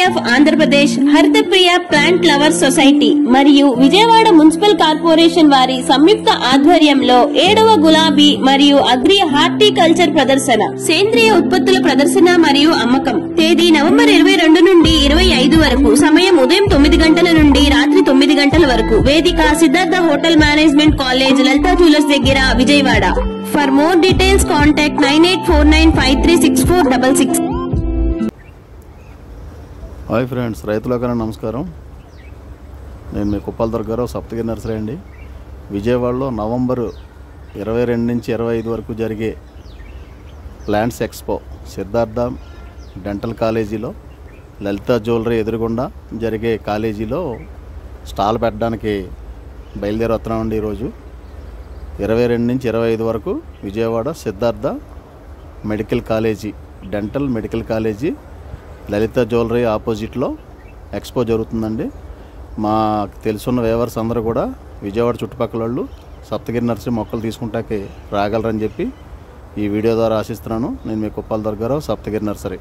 WF Andhra Pradesh Harithapriya plant lovers society మరియు Vijayawada municipal corporation వారి సంయుక్త ఆధ్వర్యంలో 7వ గులాబీ మరియు అగ్రి హార్టికల్చర్ ప్రదర్శన, సేంద్రియ ఉత్పత్తుల ప్రదర్శన మరియు అమ్మకం. తేదీ నవంబర్ 22 నుండి 25 వరకు. సమయం ఉదయం 9 గంటల నుండి రాత్రి 9 గంటల వరకు. వేదిక Siddhartha hotel management college, Lalitha jewellers దగ్గర, Vijayawada. For more details contact 9849536466. Hi friends, రైతులకన్నా నమస్కారం. నేను మీ కుప్పల దుర్గారావు, సప్తగిరి నర్సరీ అండి. విజయవాడలో నవంబర్ 22 నుంచి 25 వరకు జరిగే ప్లాంట్స్ ఎక్స్పో సిద్ధార్థ డెంటల్ కాలేజీలో, లలితా జ్యువెలరీ ఎదురుగుండా జరిగే కాలేజీలో స్టాల్ పెట్టడానికి బయలుదేరి వస్తున్నామండి. ఈరోజు 22 నుంచి 25 వరకు Vijayawada Siddhartha medical college, dental medical college, Lalitha jewellery ఆపోజిట్లో ఎక్స్పో జరుగుతుందండి. మాకు తెలుసున్న వ్యూవర్స్ అందరూ కూడా విజయవాడ చుట్టుపక్కల వాళ్ళు సప్తగిరి నర్సరీ మొక్కలు తీసుకుంటాకి రాగలరని చెప్పి ఈ వీడియో ద్వారా ఆశిస్తున్నాను. నేను మీ కుప్పల దుర్గారావు, సప్తగిరి నర్సరీ.